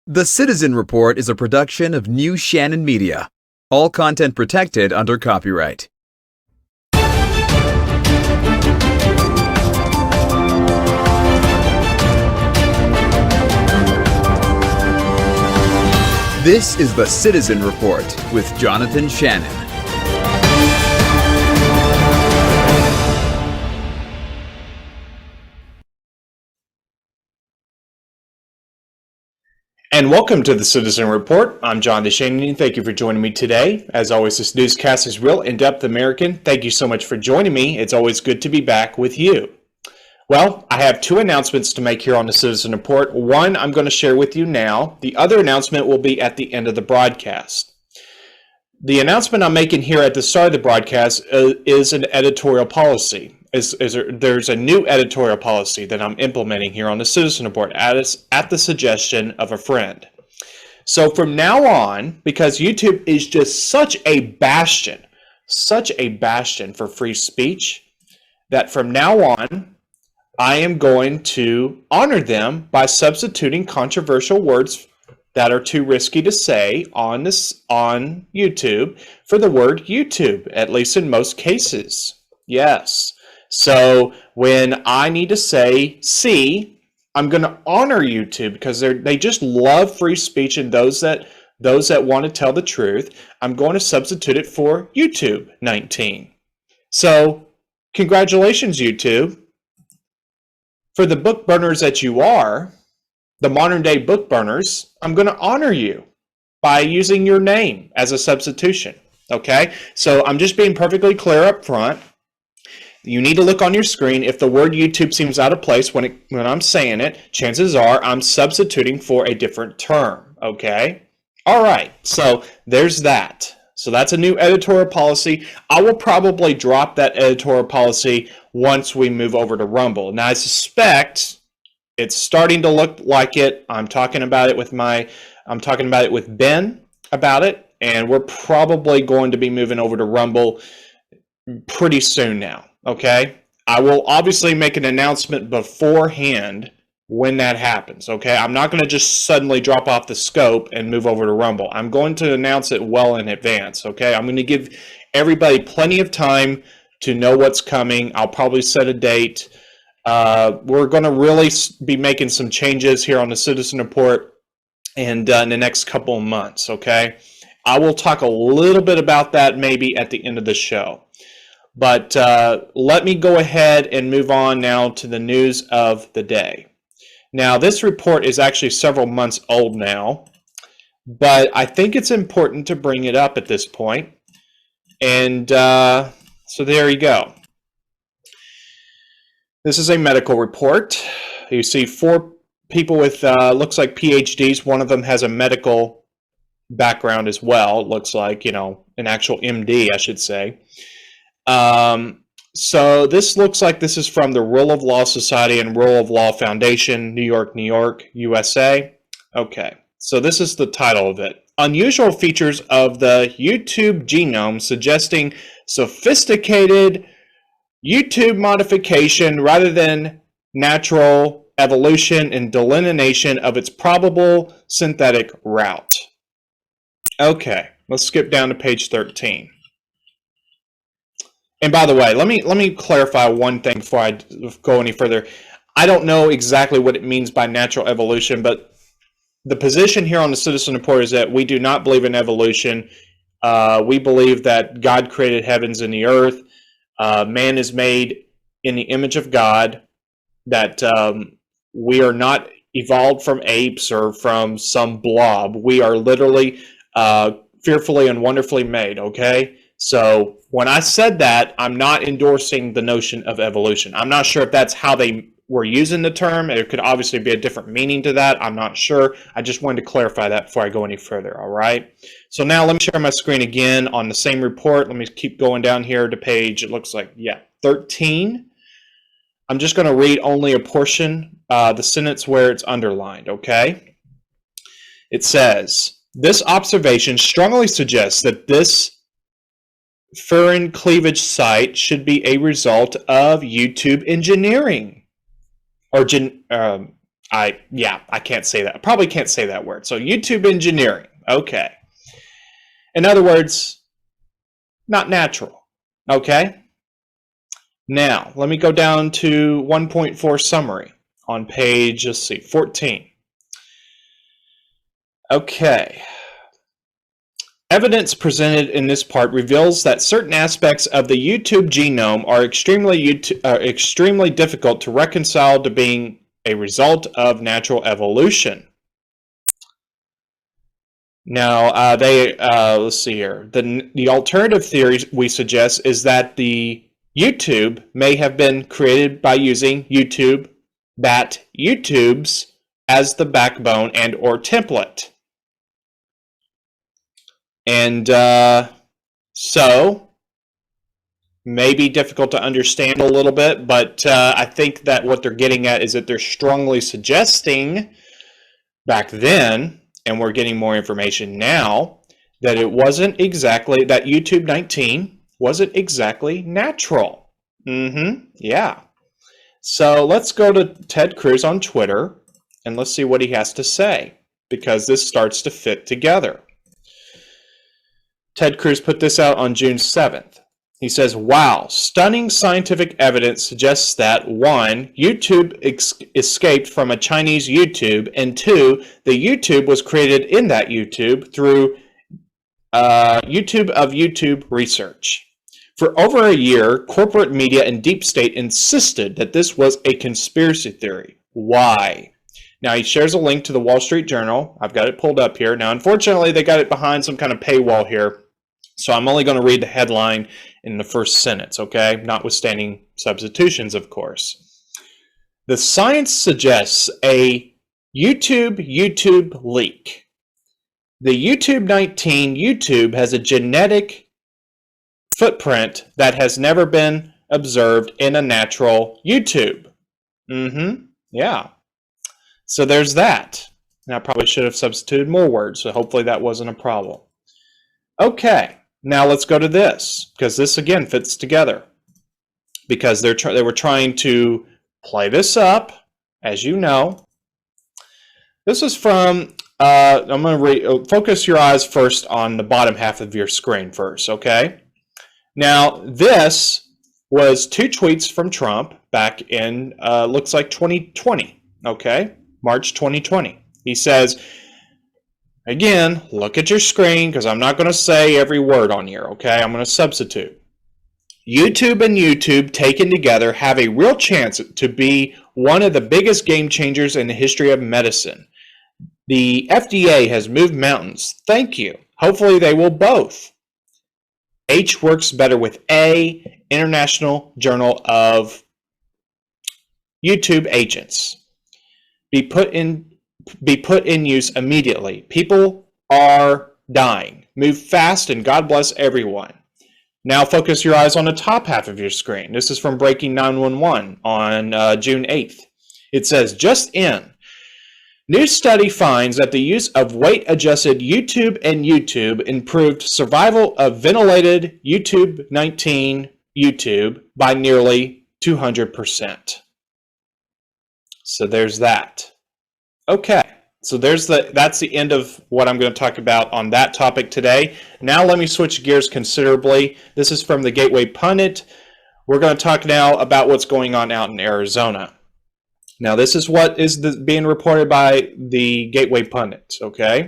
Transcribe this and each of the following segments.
The Citizen Report is a production of New Shannon Media. All content protected under copyright. This is the Citizen Report with Jonathan Shannon. And welcome to the Citizen Report. I'm John DeShannon. Thank you for joining me today. As always, this newscast is real in-depth American. Thank you so much for joining me. It's always good to be back with you. Well, I have two announcements to make here on the Citizen Report. One I'm going to share with you now. The other announcement will be at the end of the broadcast. The announcement I'm making here at the start of the broadcast is an editorial policy. There's a new editorial policy that I'm implementing here on the Citizen Report at the suggestion of a friend. So from now on, because YouTube is just such a bastion for free speech, that from now on, I am going to honor them by substituting controversial words that are too risky to say on YouTube for the word YouTube, at least in most cases. Yes. So when I need to say C, I'm going to honor YouTube because they just love free speech, and those that want to tell the truth, I'm going to substitute it for YouTube 19. So congratulations, YouTube. For the book burners that you are, the modern day book burners, I'm going to honor you by using your name as a substitution. Okay? So I'm just being perfectly clear up front. You need to look on your screen. If the word YouTube seems out of place when I'm saying it, chances are I'm substituting for a different term. Okay? All right. So there's that. So that's a new editorial policy. I will probably drop that editorial policy once we move over to Rumble. Now I suspect it's starting to look like it. I'm talking about it with Ben about it, and we're probably going to be moving over to Rumble pretty soon now. Okay? I will obviously make an announcement beforehand when that happens. Okay? I'm not going to just suddenly drop off the scope and move over to Rumble. I'm going to announce it well in advance. Okay? I'm going to give everybody plenty of time to know what's coming. I'll probably set a date. We're going to really be making some changes here on the Citizen Report and in the next couple of months. Okay? I will talk a little bit about that maybe at the end of the show. But let me go ahead and move on now to the news of the day. Now, this report is actually several months old now, but I think it's important to bring it up at this point. And so there you go. This is a medical report. You see 4 people with, looks like PhDs. One of them has a medical background as well. It looks like, an actual MD, I should say. So this looks like this is from the Rule of Law Society and Rule of Law Foundation, New York, USA. Okay, so this is the title of it. Unusual features of the YouTube genome suggesting sophisticated YouTube modification rather than natural evolution and delineation of its probable synthetic route. Okay, let's skip down to page 13. And by the way, let me clarify one thing before I go any further. I don't know exactly what it means by natural evolution, but the position here on the Citizen Report is that we do not believe in evolution. We believe that God created heavens and the earth. Man is made in the image of God, that we are not evolved from apes or from some blob. We are literally fearfully and wonderfully made, okay? So when I said that, I'm not endorsing the notion of evolution. I'm not sure if that's how they were using the term. There could obviously be a different meaning to that. I'm not sure. I just wanted to clarify that before I go any further, all right? So now let me share my screen again on the same report. Let me keep going down here to page, it looks like, 13. I'm just going to read only a portion, the sentence where it's underlined, okay? It says, this observation strongly suggests that this furin cleavage site should be a result of YouTube engineering or I can't say that. I probably can't say that word. So YouTube engineering. Okay. In other words, not natural. Okay. Now, let me go down to 1.4 summary on page, let's see, 14. Okay. Evidence presented in this part reveals that certain aspects of the YouTube genome are extremely difficult to reconcile to being a result of natural evolution. Now, let's see here. The alternative theory we suggest is that the YouTube may have been created by using YouTubes as the backbone and or template. And so, maybe difficult to understand a little bit, but I think that what they're getting at is that they're strongly suggesting back then, and we're getting more information now, that it wasn't exactly, that YouTube 19 wasn't exactly natural. Yeah. So let's go to Ted Cruz on Twitter, and let's see what he has to say, because this starts to fit together. Ted Cruz put this out on June 7th. He says, wow, stunning scientific evidence suggests that 1, YouTube escaped from a Chinese YouTube, and 2, the YouTube was created in that YouTube through YouTube of YouTube research. For over a year, corporate media and deep state insisted that this was a conspiracy theory. Why? Now, he shares a link to the Wall Street Journal. I've got it pulled up here. Now, unfortunately, they got it behind some kind of paywall here. So I'm only going to read the headline in the first sentence, okay? Notwithstanding substitutions, of course. The science suggests a YouTube leak. The YouTube 19 YouTube has a genetic footprint that has never been observed in a natural YouTube. Yeah. So there's that. Now, I probably should have substituted more words, so hopefully that wasn't a problem. Okay. Now let's go to this, because this again fits together. Because they were trying to play this up, as you know. This is from, I'm going to focus your eyes first on the bottom half of your screen first, okay? Now this was 2 tweets from Trump back in, looks like 2020, okay? March 2020. He says, again, look at your screen because I'm not going to say every word on here, okay? I'm going to substitute. YouTube and YouTube taken together have a real chance to be one of the biggest game changers in the history of medicine. The FDA has moved mountains. Thank you. Hopefully they will both. H works better with A, International Journal of YouTube Agents. Be put in use immediately. People are dying. Move fast and God bless everyone. Now focus your eyes on the top half of your screen. This is from Breaking 911 on June 8th. It says, just in. New study finds that the use of weight-adjusted YouTube and YouTube improved survival of ventilated YouTube 19 YouTube by nearly 200%. So there's that. Okay, so that's the end of what I'm going to talk about on that topic today. Now let me switch gears considerably. This is from the Gateway Pundit. We're going to talk now about what's going on out in Arizona. Now this is what is being reported by the Gateway Pundit, okay?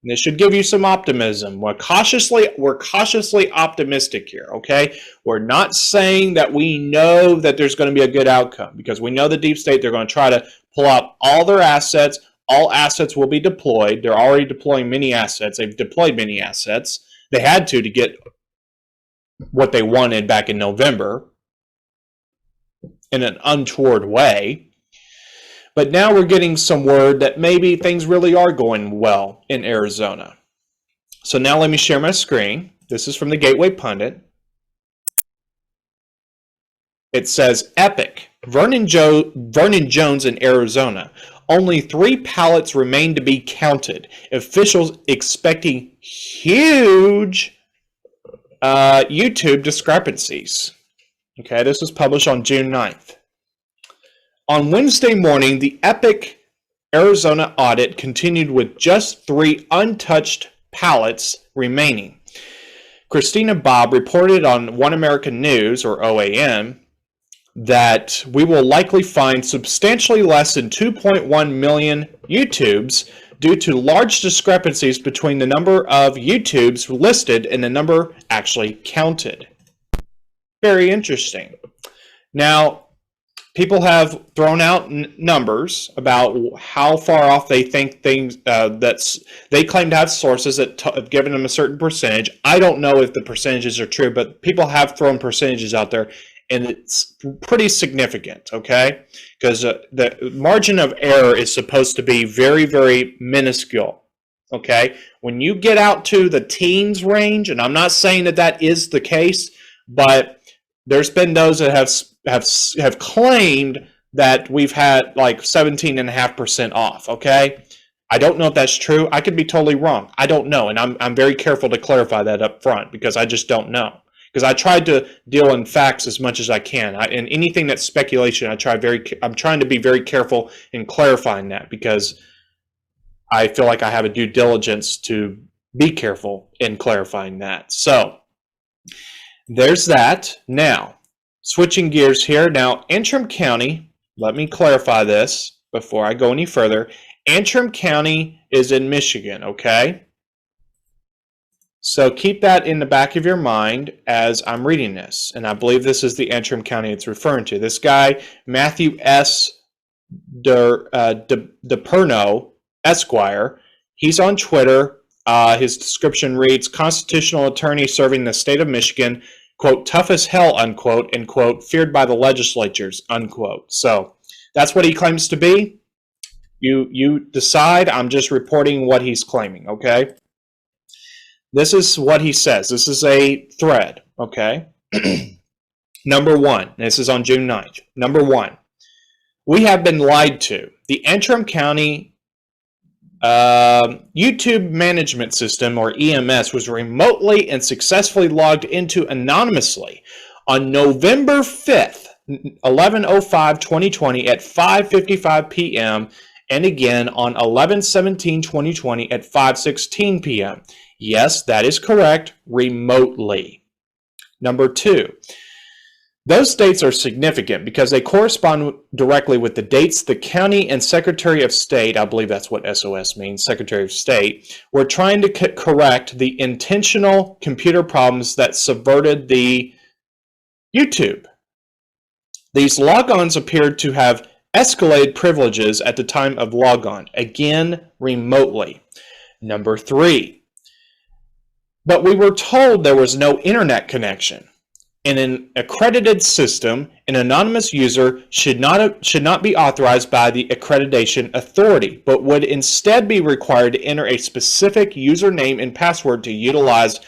And this should give you some optimism. We're cautiously optimistic here, okay? We're not saying that we know that there's going to be a good outcome because we know the deep state, they're going to try to pull out all their assets. All assets will be deployed. They're already deploying many assets. They've deployed many assets. They had to get what they wanted back in November in an untoward way. But now we're getting some word that maybe things really are going well in Arizona. So now let me share my screen. This is from the Gateway Pundit. It says, epic. Vernon Jones in Arizona. Only 3 ballots remain to be counted. Officials expecting huge YouTube discrepancies. Okay, this was published on June 9th. On Wednesday morning, the epic Arizona audit continued with just 3 untouched pallets remaining. Christina Bobb reported on One American News, or OAN, that we will likely find substantially less than 2.1 million YouTubes due to large discrepancies between the number of YouTubes listed and the number actually counted. Very interesting. Now, people have thrown out numbers about how far off they think things they claim to have sources that have given them a certain percentage. I don't know if the percentages are true, but people have thrown percentages out there, and it's pretty significant, okay? Because the margin of error is supposed to be very, very minuscule, okay? When you get out to the teens range, and I'm not saying that that is the case, but there's been those that have claimed that we've had like 17.5% off, okay? I don't know if that's true. I could be totally wrong. I don't know, and I'm very careful to clarify that up front because I just don't know. Because I tried to deal in facts as much as I can. And anything that's speculation, I'm trying to be very careful in clarifying that because I feel like I have a due diligence to be careful in clarifying that. So there's that. Now, switching gears here. Now, Antrim County, let me clarify this before I go any further. Antrim County is in Michigan, okay? So keep that in the back of your mind as I'm reading this. And I believe this is the Antrim County it's referring to. This guy, Matthew S. DePerno, Esquire, he's on Twitter. His description reads, constitutional attorney serving the state of Michigan, quote, tough as hell, unquote, and quote, feared by the legislatures, unquote. So that's what he claims to be. You decide. I'm just reporting what he's claiming, okay? This is what he says. This is a thread, okay? Number 1, this is on June 9th. Number 1, we have been lied to. The Antrim County YouTube management system, or EMS, was remotely and successfully logged into anonymously on November 5th, 11/05/2020 at 5:55 p.m. and again on 11/17/2020 at 5:16 p.m. Yes, that is correct, remotely. Number 2, those dates are significant because they correspond directly with the dates the county and Secretary of State, I believe that's what SOS means, Secretary of State, were trying to correct the intentional computer problems that subverted the YouTube. These logons appeared to have escalated privileges at the time of logon, again, remotely. Number 3, but we were told there was no internet connection. In an accredited system, an anonymous user should not be authorized by the accreditation authority, but would instead be required to enter a specific username and password to utilize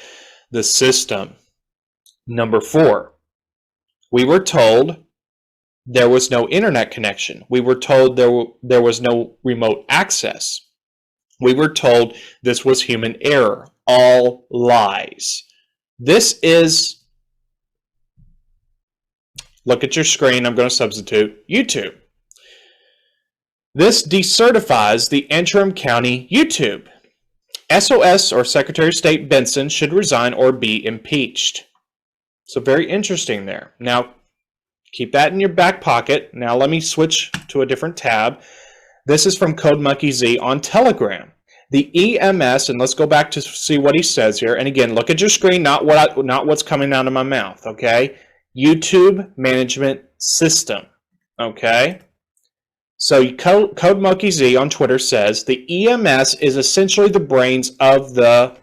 the system. Number 4, we were told there was no internet connection. We were told there was no remote access. We were told this was human error. All lies. This is, look at your screen, I'm going to substitute, YouTube. This decertifies the Antrim County YouTube. SOS, or Secretary of State Benson, should resign or be impeached. So very interesting there. Now, keep that in your back pocket. Now let me switch to a different tab. This is from CodeMonkeyZ on Telegram. The EMS, and let's go back to see what he says here. And again, look at your screen, not what's coming out of my mouth, okay? YouTube Management System, okay? So CodeMonkeyZ on Twitter says, the EMS is essentially the brains of the,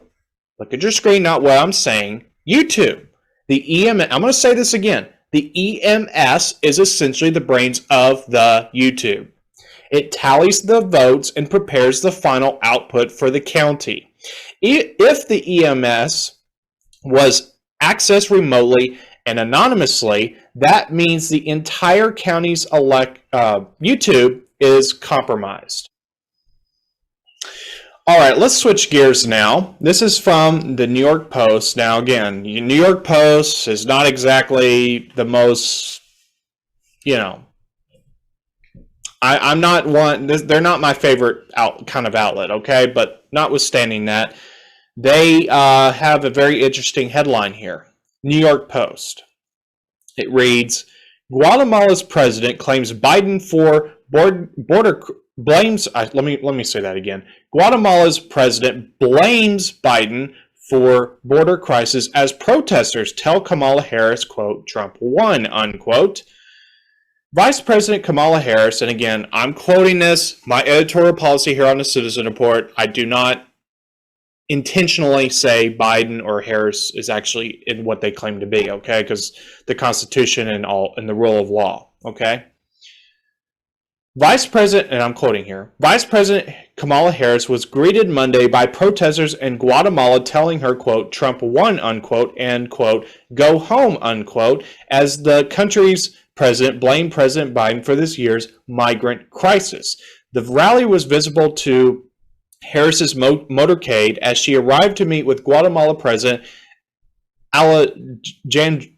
look at your screen, not what I'm saying, YouTube. The EMS, I'm going to say this again. The EMS is essentially the brains of the YouTube. It tallies the votes and prepares the final output for the county. If the EMS was accessed remotely and anonymously, that means the entire county's YouTube is compromised. All right, let's switch gears now. This is from the New York Post. Now, again, New York Post is not exactly the most, I'm not one. They're not my favorite kind of outlet. Okay, but notwithstanding that, they have a very interesting headline here. New York Post. It reads, Guatemala's president claims Biden for border blames. Let me say that again. Guatemala's president blames Biden for border crisis as protesters tell Kamala Harris, quote, Trump won, unquote. Vice President Kamala Harris, and again, I'm quoting this, my editorial policy here on the Citizen Report, I do not intentionally say Biden or Harris is actually in what they claim to be, okay? Because the Constitution and the rule of law, okay? Vice President, and I'm quoting here, Vice President Kamala Harris was greeted Monday by protesters in Guatemala telling her, quote, Trump won, unquote, and, quote, go home, unquote, as the country's president blamed President Biden for this year's migrant crisis. The rally was visible to Harris's motorcade as she arrived to meet with Guatemala President Alejandro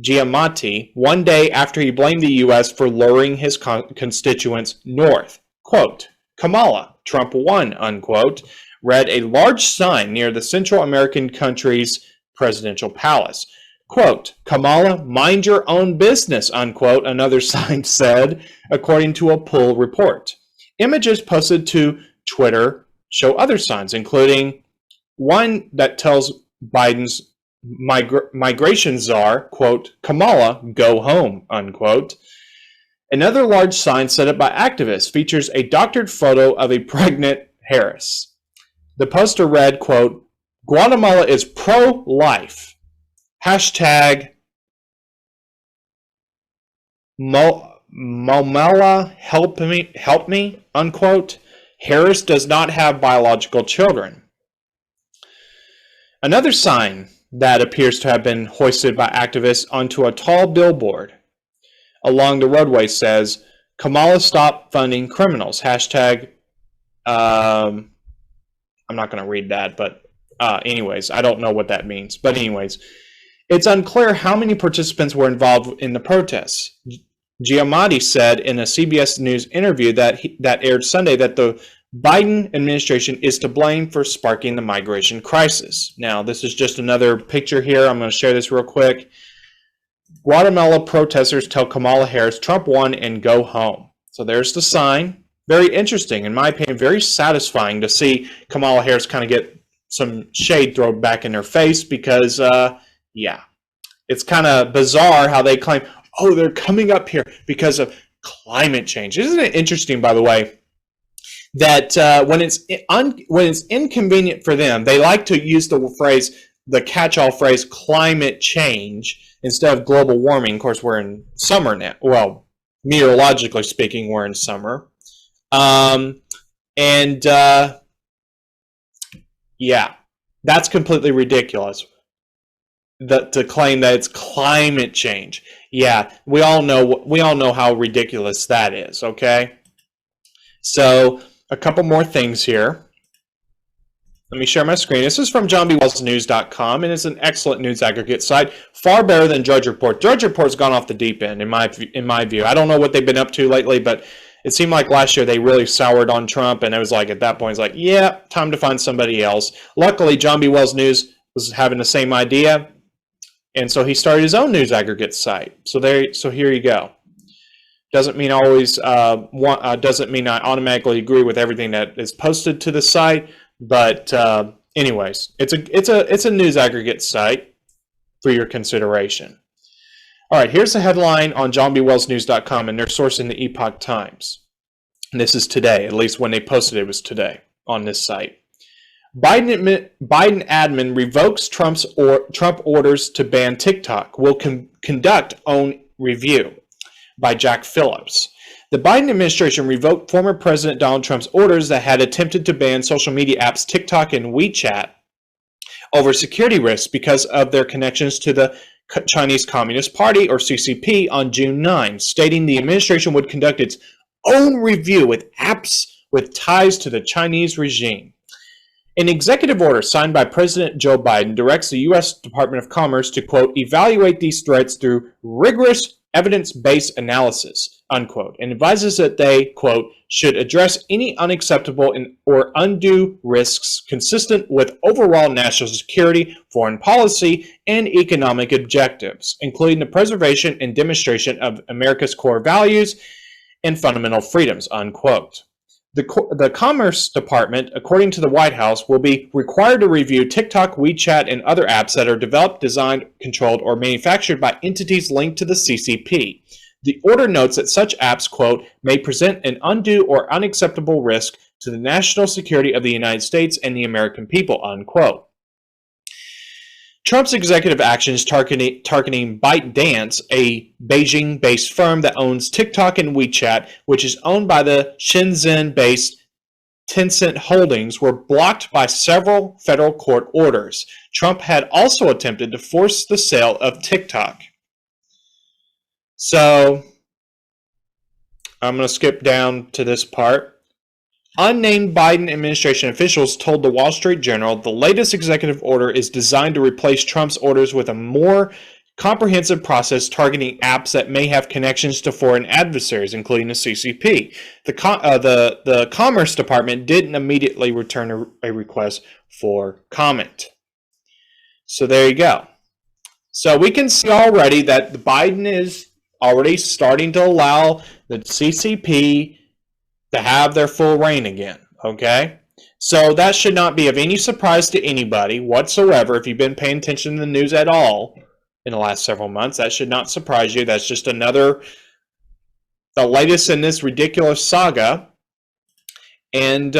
Giammattei one day after he blamed the U.S. for luring his constituents north. Quote, Kamala, Trump won, unquote, read a large sign near the Central American country's presidential palace. Quote, Kamala, mind your own business, unquote, another sign said, according to a poll report. Images posted to Twitter show other signs, including one that tells Biden's migration czar, quote, Kamala, go home, unquote. Another large sign set up by activists features a doctored photo of a pregnant Harris. The poster read, quote, Guatemala is pro-life. Hashtag Momela help me, unquote. Harris does not have biological children. Another sign that appears to have been hoisted by activists onto a tall billboard along the roadway says, Kamala stop funding criminals. Hashtag, I'm not going to read that, but anyways, I don't know what that means. But anyways, it's unclear how many participants were involved in the protests. Giammattei said in a CBS News interview that aired Sunday that the Biden administration is to blame for sparking the migration crisis. Now, this is just another picture here. I'm going to share this real quick. Guatemala protesters tell Kamala Harris Trump won and go home. So there's the sign. Very interesting, in my opinion, very satisfying to see Kamala Harris kind of get some shade thrown back in her face because, yeah, it's kind of bizarre how they claim, oh, they're coming up here because of climate change. Isn't it interesting, by the way, that when it's inconvenient for them, they like to use the catch-all phrase, climate change, instead of global warming. Of course, we're in summer now. Well, meteorologically speaking, we're in summer. Yeah, that's completely ridiculous. To claim that it's climate change. Yeah, we all know how ridiculous that is, okay? So, a couple more things here. Let me share my screen. This is from JohnBWellsNews.com, and it's an excellent news aggregate site, far better than Drudge Report. Drudge Report's gone off the deep end, in my view. I don't know what they've been up to lately, but it seemed like last year they really soured on Trump, and it was like, at that point, it's like, yeah, time to find somebody else. Luckily, John B. Wells News was having the same idea, and so he started his own news aggregate site. So here you go. Doesn't mean I automatically agree with everything that is posted to the site, but anyways, it's a news aggregate site for your consideration. All right, here's the headline on JohnBWellsNews.com, and they're sourcing the Epoch Times. And this is today, at least when they posted it was today on this site. Biden admin revokes Trump orders to ban TikTok. Will conduct own review, by Jack Phillips. The Biden administration revoked former President Donald Trump's orders that had attempted to ban social media apps TikTok and WeChat over security risks because of their connections to the Chinese Communist Party, or CCP, on June 9, stating the administration would conduct its own review with apps with ties to the Chinese regime. An executive order signed by President Joe Biden directs the U.S. Department of Commerce to, quote, evaluate these threats through rigorous evidence-based analysis, unquote, and advises that they, quote, should address any unacceptable or undue risks consistent with overall national security, foreign policy, and economic objectives, including the preservation and demonstration of America's core values and fundamental freedoms, unquote. The Commerce Department, according to the White House, will be required to review TikTok, WeChat, and other apps that are developed, designed, controlled, or manufactured by entities linked to the CCP. The order notes that such apps, quote, may present an undue or unacceptable risk to the national security of the United States and the American people, unquote. Trump's executive actions targeting ByteDance, a Beijing-based firm that owns TikTok and WeChat, which is owned by the Shenzhen-based Tencent Holdings, were blocked by several federal court orders. Trump had also attempted to force the sale of TikTok. So, I'm going to skip down to this part. Unnamed Biden administration officials told the Wall Street Journal the latest executive order is designed to replace Trump's orders with a more comprehensive process targeting apps that may have connections to foreign adversaries, including the CCP. The Commerce Department didn't immediately return a request for comment. So there you go. So we can see already that Biden is already starting to allow the CCP to have their full reign again, okay? So that should not be of any surprise to anybody whatsoever. If you've been paying attention to the news at all in the last several months, that should not surprise you. That's just the latest in this ridiculous saga. And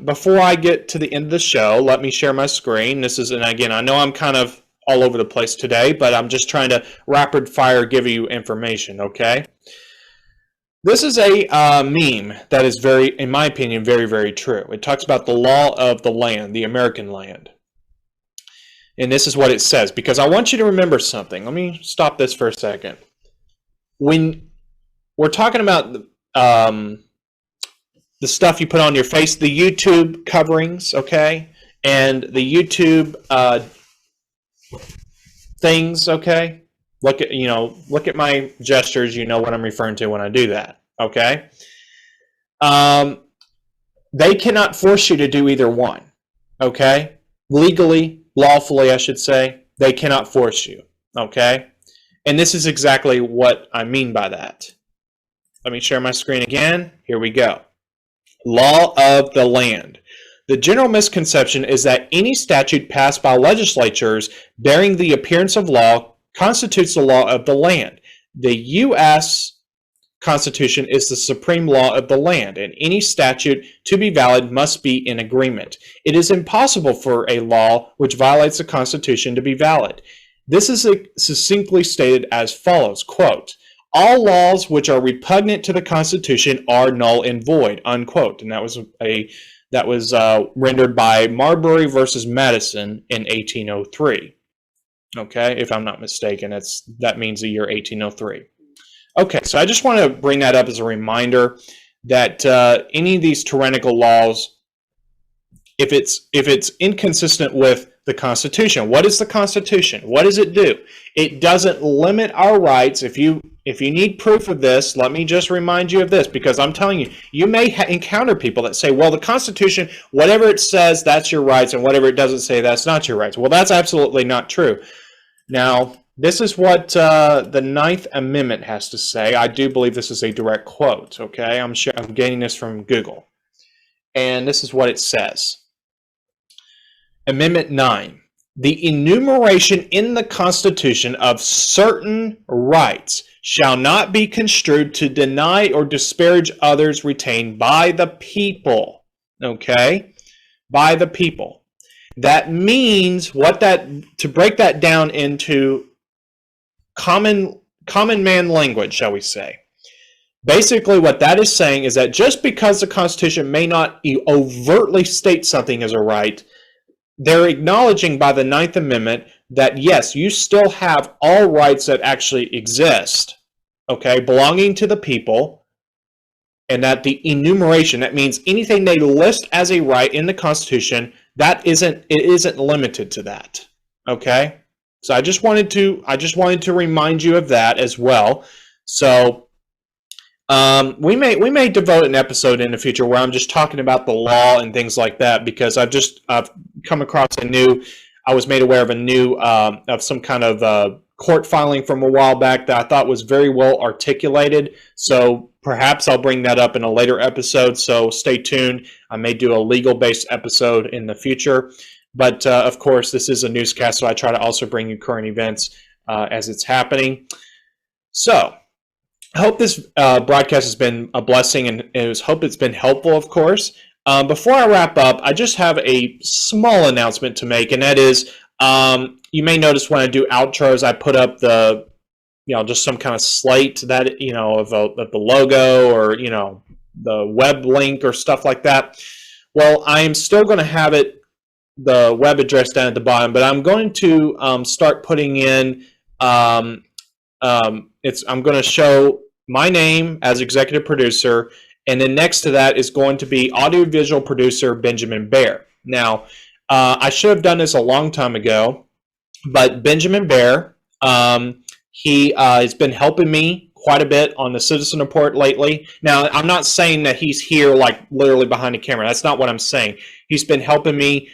before I get to the end of the show, let me share my screen. And again, I know I'm kind of all over the place today, but I'm just trying to rapid fire give you information, okay? This is a meme that is in my opinion, very, very true. It talks about the law of the land, the American land. And this is what it says, because I want you to remember something. Let me stop this for a second. When we're talking about the stuff you put on your face, the YouTube coverings, okay? And the YouTube things, okay? Look at my gestures. You know what I'm referring to when I do that. Okay. They cannot force you to do either one. Okay. Legally, lawfully, I should say, they cannot force you. Okay. And this is exactly what I mean by that. Let me share my screen again. Here we go. Law of the land. The general misconception is that any statute passed by legislatures bearing the appearance of law constitutes the law of the land. The U.S. Constitution is the supreme law of the land, and any statute to be valid must be in agreement. It is impossible for a law which violates the Constitution to be valid. This is succinctly stated as follows, quote, all laws which are repugnant to the Constitution are null and void, unquote. And that was rendered by Marbury versus Madison in 1803. Okay, if I'm not mistaken, that means the year 1803. Okay, so I just want to bring that up as a reminder that any of these tyrannical laws, if it's inconsistent with the Constitution, what is the Constitution? What does it do? It doesn't limit our rights. If you need proof of this, let me just remind you of this, because I'm telling you, you may encounter people that say, well, the Constitution, whatever it says, that's your rights, and whatever it doesn't say, that's not your rights. Well, that's absolutely not true. Now, this is what the Ninth Amendment has to say. I do believe this is a direct quote, okay? I'm getting this from Google. And this is what it says. Amendment 9. The enumeration in the Constitution of certain rights shall not be construed to deny or disparage others retained by the people, okay? By the people. That means to break that down into common man language, shall we say. Basically, what that is saying is that just because the Constitution may not overtly state something as a right, they're acknowledging by the Ninth Amendment that, yes, you still have all rights that actually exist, okay, belonging to the people, and that the enumeration, that means anything they list as a right in the Constitution, it isn't limited to that, okay? So I just wanted to remind you of that as well. So we may devote an episode in the future where I'm just talking about the law and things like that, because I've come across I was made aware of a new of some kind of court filing from a while back that I thought was very well articulated. So perhaps I'll bring that up in a later episode. So stay tuned. I may do a legal-based episode in the future. But of course, this is a newscast, so I try to also bring you current events as it's happening. So I hope this broadcast has been a blessing, and I hope it's been helpful, of course. Before I wrap up, I just have a small announcement to make, and that is, you may notice when I do outros, I put up just some kind of slate that, of the logo or, the web link or stuff like that. Well, I am still going to have the web address down at the bottom, but I'm going to start putting in, I'm going to show my name as executive producer, and then next to that is going to be audiovisual producer Benjamin Bear. Now, I should have done this a long time ago, but Benjamin Bear, he has been helping me quite a bit on the Citizen Report lately. Now, I'm not saying that he's here like literally behind the camera. That's not what I'm saying. He's been helping me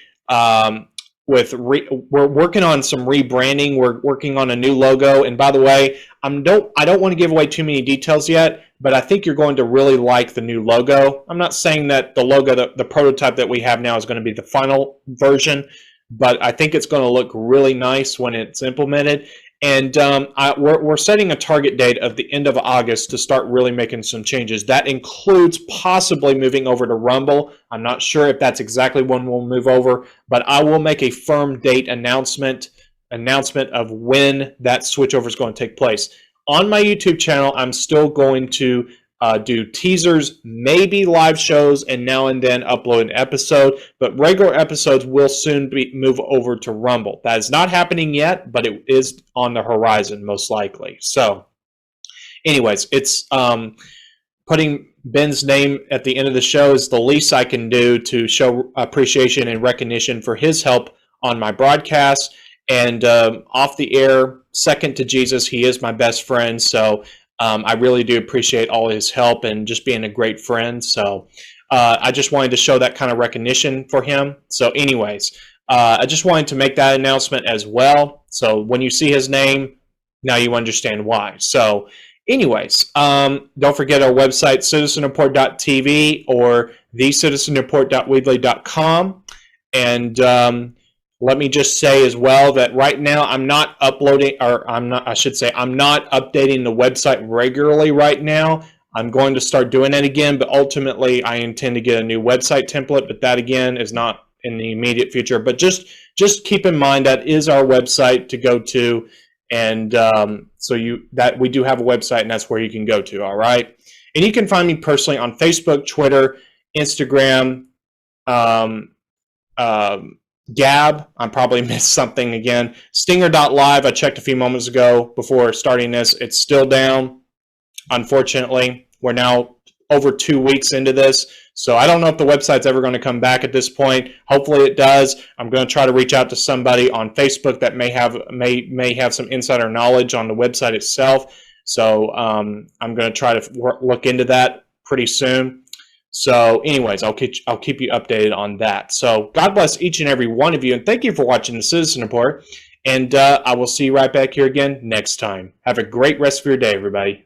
we're working on some rebranding. We're working on a new logo. And by the way, I don't want to give away too many details yet, but I think you're going to really like the new logo. I'm not saying that the logo, the prototype that we have now is going to be the final version, but I think it's going to look really nice when it's implemented. And we're setting a target date of the end of August to start really making some changes. That includes possibly moving over to Rumble. I'm not sure if that's exactly when we'll move over, but I will make a firm date announcement of when that switchover is going to take place. On my YouTube channel, I'm still going to do teasers, maybe live shows, and now and then upload an episode, but regular episodes will soon move over to Rumble. That is not happening yet, but it is on the horizon, most likely. So anyways, it's putting Ben's name at the end of the show is the least I can do to show appreciation and recognition for his help on my broadcast. And off the air, second to Jesus, he is my best friend. So I really do appreciate all his help and just being a great friend. So I just wanted to show that kind of recognition for him. So anyways, I just wanted to make that announcement as well. So when you see his name, now you understand why. So anyways, don't forget our website, citizenreport.tv or thecitizenreport.weebly.com. And let me just say as well that right now I'm not updating the website regularly right now. I'm going to start doing that again, but ultimately I intend to get a new website template, but that again is not in the immediate future. But just keep in mind that is our website to go to, and that we do have a website, and that's where you can go to, all right? And you can find me personally on Facebook, Twitter, Instagram, Gab. I probably missed something again. Stinger.live, I checked a few moments ago before starting this. It's still down, unfortunately. We're now over 2 weeks into this, so I don't know if the website's ever going to come back at this point. Hopefully it does. I'm going to try to reach out to somebody on Facebook that may have some insider knowledge on the website itself. So I'm going to try to look into that pretty soon. So anyways, I'll keep you updated on that. So God bless each and every one of you, and thank you for watching the Citizen Report. And I will see you right back here again next time. Have a great rest of your day, everybody.